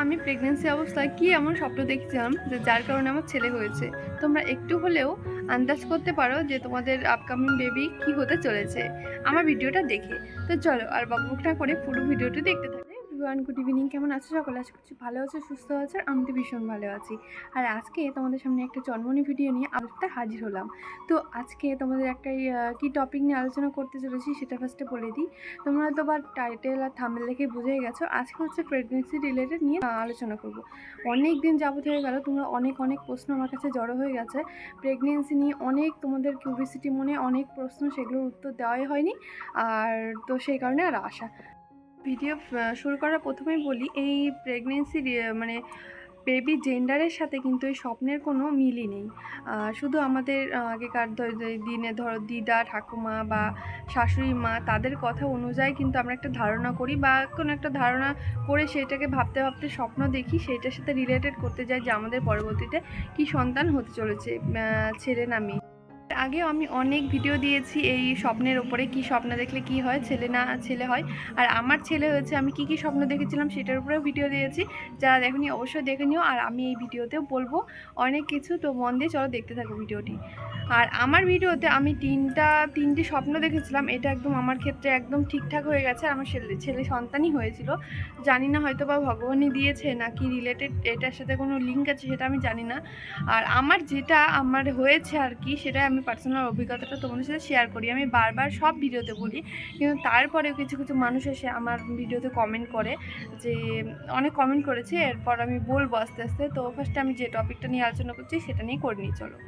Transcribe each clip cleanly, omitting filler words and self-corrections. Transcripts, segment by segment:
আমি প্রেগনেন্সি অবস্থায় কি এমন স্বপ্ন দেখছিলাম যে যার কারণে আমার ছেলে হয়েছে। তোমরা একটু হলেও আন্দাজ করতে পারো যে তোমাদের আপকামিং বেবি কি হতে চলেছে আমার ভিডিওটা দেখে। তো চলো আর বকবক না করে পুরো ভিডিওটি দেখতে থাকো। Everyone, good evening. কেমন আছো সকলে? আশা করছি ভালো আছো, সুস্থ আছো। আর আমি তো ভীষণ ভালো আছি। আর আজকে তোমাদের সামনে একটা জন্মনি ভিডিও নিয়ে আরেকটা হাজির হলাম। তো আজকে তোমাদের একটা কি টপিক নিয়ে আলোচনা করতে চলেছি সেটা ফার্স্টে বলে দিই। তোমরা হয়তো বা টাইটেল আর থাম্বনেল দেখে বুঝেই গেছো। আজকে হচ্ছে প্রেগনেন্সি রিলেটেড নিয়ে আলোচনা করব। অনেক দিন যাবত হয়ে গেল, তোমরা অনেক প্রশ্ন আমার কাছে জড়ো হয়ে গেছে প্রেগনেন্সি নিয়ে। অনেক তোমাদের কিউরিওসিটি মনে অনেক প্রশ্ন, সেগুলোর উত্তর দেওয়াই হয়নি। আর তো সেই কারণে আর আশা ভিডিও শুরু করার প্রথমেই বলি, এই প্রেগনেন্সি মানে বেবি জেন্ডারের সাথে কিন্তু এই স্বপ্নের কোনো মিলই নেই। শুধু আমাদের আগেকার দিনে ধরো দিদা ঠাকুমা বা শাশুড়ি মা তাদের কথা অনুযায়ী কিন্তু আমরা একটা ধারণা করি বা কোনো একটা ধারণা করে সেটাকে ভাবতে ভাবতে স্বপ্ন দেখি, সেটার সাথে রিলেটেড করতে যাই যে আমাদের পরবর্তীতে কি সন্তান হতে চলেছে, ছেলে না মেয়ে। আগেও আমি অনেক ভিডিও দিয়েছি এই স্বপ্নের ওপরে, কি স্বপ্ন দেখলে কি হয়, ছেলে না ছেলে হয়। আর আমার ছেলে হয়েছে, আমি কি স্বপ্ন দেখেছিলাম সেটার উপরেও ভিডিও দিয়েছি। যারা দেখেনি অবশ্যই দেখে নিও। আর আমি এই ভিডিওতেও বলবো অনেক কিছু, তো মন দিয়ে চলো দেখতে থাকো ভিডিওটি। আর আমার ভিডিওতে আমি তিনটি স্বপ্ন দেখেছিলাম। এটা একদম আমার ক্ষেত্রে একদম ঠিকঠাক হয়ে গেছে। আমার ছেলে সন্তানই হয়েছিল। জানি না হয়তো বা ভগবানই দিয়েছে নাকি রিলেটেড এটার সাথে কোনো লিঙ্ক আছে সেটা আমি জানি না। আর আমার হয়েছে আর কি, সেটা আমি পার্সোনাল অভিজ্ঞতাটা তোমাদের সাথে শেয়ার করি। আমি বারবার সব ভিডিওতে বলি, কিন্তু তারপরেও কিছু কিছু মানুষ এসে আমার ভিডিওতে কমেন্ট করে, যে অনেক কমেন্ট করেছে। এরপর আমি বলবো আস্তে আস্তে। তো ফার্স্টে আমি যে টপিকটা নিয়ে আলোচনা করছি সেটা নিয়ে করে নিই চলো।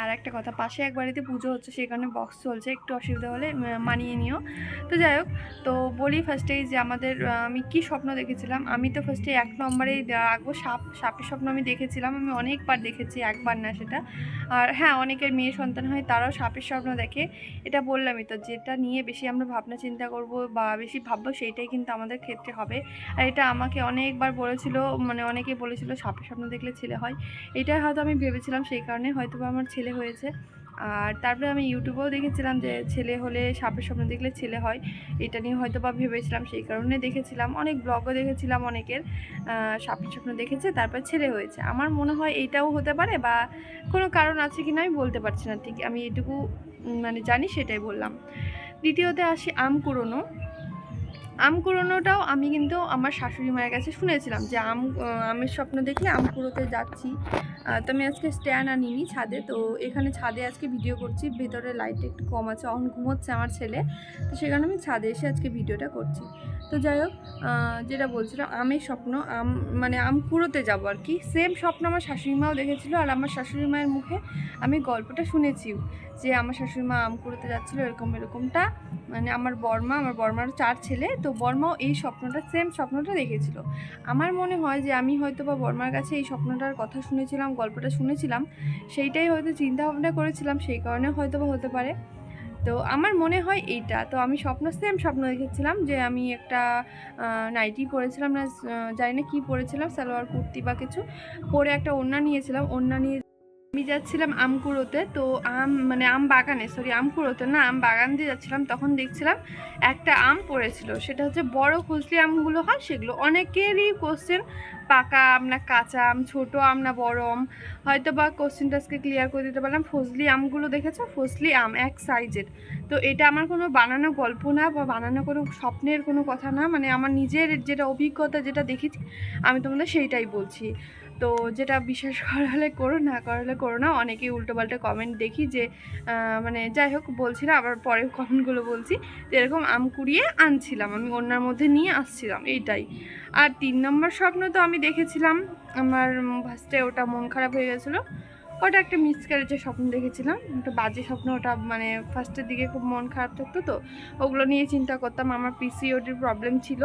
আর একটা কথা, পাশে এক বাড়িতে পুজো হচ্ছে, সেই কারণে বক্স চলছে, একটু অসুবিধা হলে মানিয়ে নিও। তো যাই হোক, তো বলি ফার্স্টেই যে আমাদের আমি কি স্বপ্ন দেখেছিলাম। আমি তো ফার্স্টে 1 নম্বরেই রাখবো সাপের স্বপ্ন আমি দেখেছিলাম। আমি অনেকবার দেখেছি, একবার না সেটা। আর হ্যাঁ, অনেকের মেয়ে সন্তান হয় তারাও সাপের স্বপ্ন দেখে। এটা বললামই তো, যেটা নিয়ে বেশি আমরা ভাবনা চিন্তা করব বা বেশি ভাববো সেইটাই কিন্তু আমাদের ক্ষেত্রে হবে। আর এটা আমাকে অনেকবার বলেছিল, মানে অনেকে বলেছিল সাপের স্বপ্ন দেখলে ছেলে হয়। এটাই হয়তো আমি ভেবেছিলাম, সেই কারণে হয়তো বা আমার ছেলে হয়েছে। আর তারপরে আমি ইউটিউবেও দেখেছিলাম যে ছেলে হলে সাপের স্বপ্ন দেখলে ছেলে হয়। এটা নিয়ে হয়তো বা ভেবেছিলাম, সেই কারণে দেখেছিলাম। অনেক ব্লগও দেখেছিলাম, অনেকের সাপের স্বপ্ন দেখেছে তারপর ছেলে হয়েছে। আমার মনে হয় এইটাও হতে পারে, বা কোনো কারণ আছে কি না আমি বলতে পারছি না ঠিক। আমি এটুকু মানে জানি, সেটাই বললাম। দ্বিতীয়তে আসি আম কুড়োনো। আম কুড়োনোটাও আমি কিন্তু আমার শাশুড়ি মায়ের কাছে শুনেছিলাম যে আমের স্বপ্ন দেখলে আম কুড়োতে যাচ্ছি। তো আমি আজকে স্ট্যান্ড আনিনি ছাদে, তো এখানে ছাদে আজকে ভিডিও করছি। ভেতরে লাইট একটু কম আছে, অন ঘুমোচ্ছে আমার ছেলে, তো সেখানে আমি ছাদে এসে আজকে ভিডিওটা করছি। তো যাই হোক, যেটা বলছিলাম আমের স্বপ্ন, মানে আম কুড়োতে যাবো আর কি। সেম স্বপ্ন আমার শাশুড়ি মাও দেখেছিলো। আর আমার শাশুড়ি মায়ের মুখে আমি গল্পটা শুনেছিও, যে আমার শাশুড়ি মা আম কুড়োতে যাচ্ছিলো এরকমটা। মানে আমার বর্মার 4 ছেলে, তো বর্মাও এই স্বপ্নটা, সেম স্বপ্নটা দেখেছিল। আমার মনে হয় যে আমি হয়তো বা বর্মার কাছে এই স্বপ্নটার কথা শুনেছিলাম, গল্পটা শুনেছিলাম, সেইটাই হয়তো চিন্তা ভাবনা করেছিলাম, সেই কারণে হয়তো বা হতে পারে। তো আমার মনে হয় এইটা। তো আমি সেম স্বপ্ন দেখেছিলাম যে আমি একটা নাইটি পরেছিলাম, না জানি না কী পরেছিলাম, সালোয়ার কুর্তি বা কিছু পরে একটা ওড়না নিয়েছিলাম। ওড়না নিয়ে আমি যাচ্ছিলাম আম কুড়োতে। তো আম বাগানে, আম কুড়োতে না, আম বাগান দিয়ে যাচ্ছিলাম। তখন দেখছিলাম একটা আম পড়েছিল, সেটা হচ্ছে বড় ফজলি আমগুলো হয় সেগুলো। অনেকেরই কোশ্চেন, পাকা আম না কাঁচা আম, ছোটো আম না বড় আম। হয়তো বা কোশ্চেনটা আজকে ক্লিয়ার করে দিতে পারলাম। ফজলি আমগুলো দেখেছো, ফজলি আম এক সাইজের। তো এটা আমার কোনো বানানো গল্প না বা বানানো কোনো স্বপ্নের কোনো কথা না, মানে আমার নিজের যেটা অভিজ্ঞতা, যেটা দেখেছি আমি তোমাদের সেইটাই বলছি। তো যেটা বিশ্বাস করা হলে করো, না করা হলে করো না। অনেকেই উল্টোপাল্টা কমেন্ট দেখি যে মানে যাই হোক বলছি না, আবার পরে কমেন্টগুলো বলছি। তো এরকম আম কুড়িয়ে আনছিলাম, আমি ওনার মধ্যে নিয়ে আসছিলাম, এইটাই। আর 3 নম্বর স্বপ্ন তো আমি দেখেছিলাম, আমার ফার্স্টে ওটা মন খারাপ হয়ে গেছিলো। ওটা একটা মিসক্যারেজের স্বপ্ন দেখেছিলাম, একটা বাজে স্বপ্ন ওটা। মানে ফার্স্টের দিকে খুব মন খারাপ থাকতো, তো ওগুলো নিয়ে চিন্তা করতাম। আমার পিসিওডির প্রবলেম ছিল,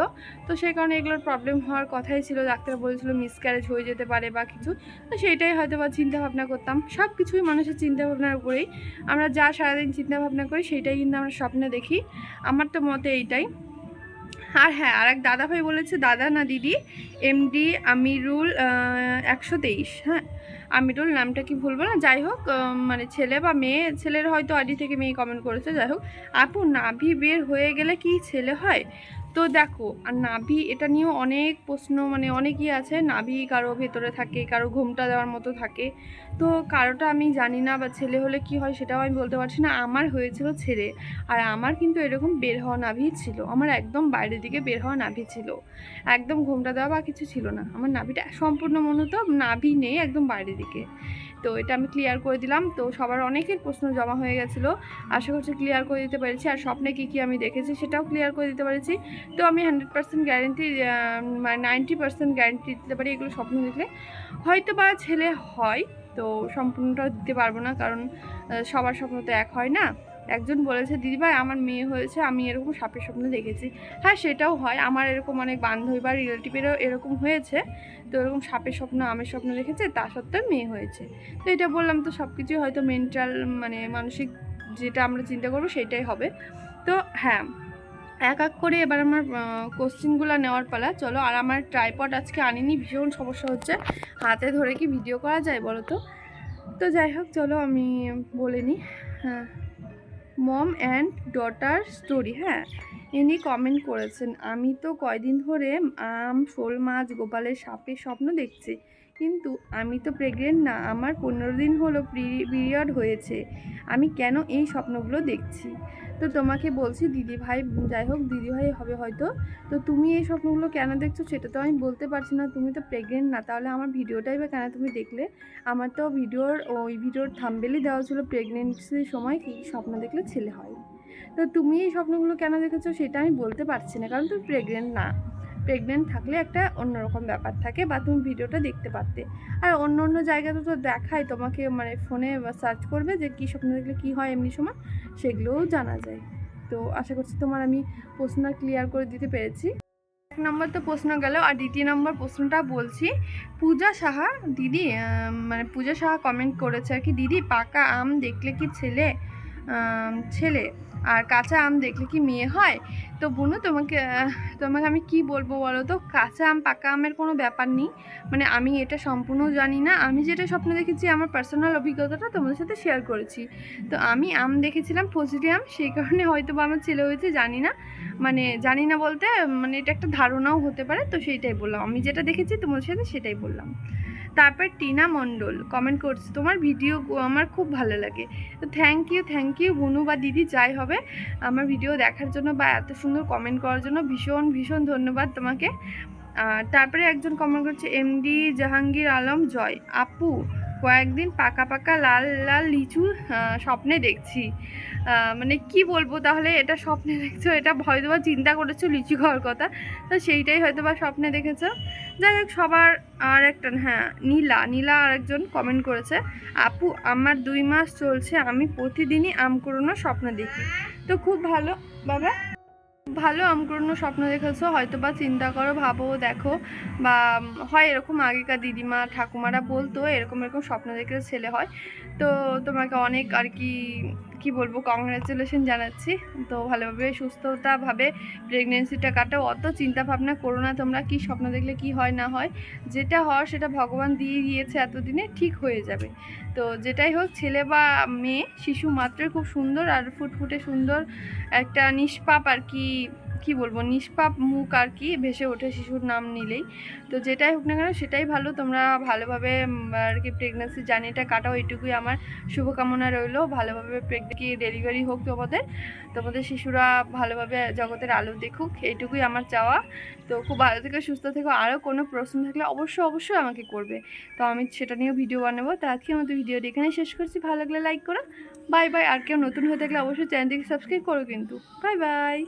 তো সেই কারণে এগুলোর প্রবলেম হওয়ার কথাই ছিল। ডাক্তার বলেছিল মিসক্যারেজ হয়ে যেতে পারে বা কিছু। তো সেইটাই হয়তো বা চিন্তাভাবনা করতাম। সব কিছুই মানুষের চিন্তাভাবনার উপরেই, আমরা যা সারাদিন চিন্তাভাবনা করি সেইটাই কিন্তু আমরা স্বপ্নে দেখি। আমার তো মতে এইটাই। আর হ্যাঁ, আর এক দাদাভাই বলেছে, দাদা না দিদি, এমডি আমিরুল 123, হ্যাঁ আমিরুল নামটা কি ভুলবো না। যাই হোক, মানে ছেলে বা মেয়ে, ছেলের হয়তো আইডি থেকে মেয়ে কমেন্ট করেছে। যাই হোক, আপু নাভি বের হয়ে গেলে কি ছেলে হয়? তো দেখো, আর নাভি এটা নিয়েও অনেক প্রশ্ন, মানে অনেকই আছে, নাভি কারো ভেতরে থাকে, কারো ঘোমটা দেওয়ার মতো থাকে। তো কারোটা আমি জানি না, বা ছেলে হলে কি হয় সেটাও আমি বলতে পারছি না। আমার হয়েছিল ছেলে, আর আমার কিন্তু এরকম বের হওয়া নাভি ছিল, আমার একদম বাইরের দিকে বের হওয়া নাভি ছিল, একদম ঘোমটা দেওয়া বা কিছু ছিল না। আমার নাভিটা সম্পূর্ণ মূলত নাভি নেই, একদম বাইরের দিকে। তো এটা আমি ক্লিয়ার করে দিলাম। তো সবার অনেকের প্রশ্ন জমা হয়ে গেছিলো, আশা করছি ক্লিয়ার করে দিতে পেরেছি। আর স্বপ্নে কী কী আমি দেখেছি সেটাও ক্লিয়ার করে দিতে পেরেছি। তো আমি 100% গ্যারেন্টি, মানে 90% গ্যারেন্টি দিতে পারি এগুলো স্বপ্ন দেখলে হয়তো বা ছেলে হয়। তো সম্পূর্ণটা দিতে পারবো না, কারণ সবার স্বপ্ন তো এক হয় না। একজন বলেছে দিদিভাই আমার মেয়ে হয়েছে, আমি এরকম সাপের স্বপ্ন দেখেছি। হ্যাঁ, সেটাও হয়, আমার এরকম অনেক বান্ধবী বা রিলেটিভেরও এরকম হয়েছে। তো এরকম সাপের স্বপ্ন, আমের স্বপ্ন দেখেছে, তা সত্ত্বেও মেয়ে হয়েছে। তো এটা বললাম, তো সব কিছুই হয়তো মেন্টাল, মানে মানসিক যেটা আমরা চিন্তা করবো সেটাই হবে। তো হ্যাঁ, এক এক করে এবার আমার কোশ্চেনগুলো নেওয়ার পালা। চলো। আর আমার ট্রাইপড আজকে আনিনি, ভীষণ সমস্যা হচ্ছে, হাতে ধরে কি ভিডিও করা যায় বলো তো? তো যাই হোক, চলো আমি বলে নিই। হ্যাঁ, মম অ্যান্ড ডটার স্টোরি। হ্যাঁ, ইনি কমেন্ট করেছেন, আমি তো কয়দিন ধরে আম, শোল মাছ, গোপালের সাপের স্বপ্ন দেখছি, কিন্তু আমি তো প্রেগনেন্ট না, আমার 15 দিন হলো পিরিয়ড হয়েছে, আমি কেন এই স্বপ্নগুলো দেখছি? তো তোমাকে বলছি দিদিভাই, যাই হোক দিদিভাই হবে হয়তো। তো তুমি এই স্বপ্নগুলো কেন দেখছো সেটা তো আমি বলতে পারছি না, তুমি তো প্রেগনেন্ট না, তাহলে আমার ভিডিওটাই বা কেন তুমি দেখলে? আমার তো ভিডিওর থাম্বনেলই দেওয়া ছিল প্রেগনেন্সির সময় কী স্বপ্ন দেখলে ছেলে হয়। তো তুমি এই স্বপ্নগুলো কেন দেখেছো সেটা আমি বলতে পারছি না, কারণ তুমি প্রেগনেন্ট না। প্রেগনেন্ট থাকলে একটা অন্যরকম ব্যাপার থাকে, বা তুমি ভিডিওটা দেখতে পারতে। আর অন্য অন্য জায়গাতে তো দেখায় তোমাকে, মানে ফোনে সার্চ করবে যে কী স্বপ্ন দেখলে কী হয় এমনি সময়, সেগুলোও জানা যায়। তো আশা করছি তোমার আমি প্রশ্নটা ক্লিয়ার করে দিতে পেরেছি। 1 নম্বর তো প্রশ্ন গেল, আর 2 নম্বর প্রশ্নটা বলছি। পূজা সাহা দিদি, মানে পূজা সাহা কমেন্ট করেছে আর কি, দিদি পাকা আম দেখলে কি ছেলে, ছেলে, আর কাঁচা আম দেখলে কি মেয়ে হয়? তো বোনো, তোমাকে আমি কি বলবো বলো তো, কাঁচা আম পাকা আমের কোনো ব্যাপার নেই। মানে আমি এটা সম্পূর্ণ জানি না, আমি যেটা স্বপ্ন দেখেছি আমার পার্সোনাল অভিজ্ঞতাটা তোমাদের সাথে শেয়ার করেছি। তো আমি আম দেখেছিলাম ফজলি আম, সেই কারণে হয়তো বা আমার ছেলে হয়েছে, জানি না। মানে জানি না বলতে, মানে এটা একটা ধারণাও হতে পারে, তো সেইটাই বললাম, আমি যেটা দেখেছি তোমাদের সাথে সেটাই বললাম। তারপর টিনা মণ্ডল কমেন্ট করছে, তোমার ভিডিও আমার খুব ভালো লাগে। তো থ্যাংক ইউ বুনু বা দিদি যাই হবে, আমার ভিডিও দেখার জন্য বা এত সুন্দর কমেন্ট করার জন্য ভীষণ ভীষণ ধন্যবাদ তোমাকে। তারপরে একজন কমেন্ট করছে, এমডি জাহাঙ্গীর আলম জয়, আপু কয়েকদিন পাকা পাকা লাল লাল লিচু স্বপ্নে দেখছি। মানে কি বলবো, তাহলে এটা স্বপ্নে দেখছো, এটা হয়তো বা চিন্তা করেছো লিচু খাওয়ার কথা, তো সেইটাই হয়তো বা স্বপ্নে দেখেছো। যাই হোক, সবার। আর একটা, হ্যাঁ, নীলা আরেকজন কমেন্ট করেছে, আপু আমার 2 মাস চলছে, আমি প্রতিদিনই আম কুড়োনোর স্বপ্ন দেখি। তো খুব ভালো বাবা, ভালো আম কুড়োনোর স্বপ্ন দেখেছো, হয়তো বা চিন্তা করো, ভাবো, দেখো, বা হয় এরকম আগেকার দিদিমা ঠাকুমারা বলতো এরকম এরকম স্বপ্ন দেখে ছেলে হয়। তো তোমাকে অনেক আর কি কি বলবো, কংগ্রাচুলেশন জানাচ্ছি। তো ভালোভাবে সুস্থতাভাবে প্রেগনেন্সিটা কাটাও, অত চিন্তা ভাবনা করো না তোমরা, কি স্বপ্ন দেখলে কি হয় না হয়, যেটা হওয়ার সেটা ভগবান দিয়ে দিয়েছে, এতদিনে ঠিক হয়ে যাবে। তো যেটাই হোক, ছেলে বা মেয়ে, শিশু মাত্রই খুব সুন্দর আর ফুটফুটে সুন্দর একটা নিষ্পাপ আর কি, কি বলবো, নিষ্পাপ মুখ আর কি ভেসে ওঠে শিশুর নাম নিলেই। তো যেটাই হোক না কেন সেটাই ভালো, তোমরা ভালোভাবে আর কি প্রেগনেন্সি জার্নিটা কাটাও, এটুকুই আমার শুভকামনা রইলো। ভালোভাবে ডেলিভারি হোক তোমাদের শিশুরা ভালোভাবে জগতের আলো দেখুক, এইটুকুই আমার চাওয়া। তো খুব ভালো থেকে সুস্থ থেকো। আরও কোনো প্রশ্ন থাকলে অবশ্যই আমাকে করবে, তো আমি সেটা নিয়েও ভিডিও বানাবো। তো আজকে আমাদের ভিডিওটা এখানেই শেষ করছি, ভালো লাগলে লাইক করো। Bye bye. আর কেউ নতুন হয়ে থাকলে অবশ্যই চ্যানেলটিকে সাবস্ক্রাইব করো কিন্তু। Bye bye.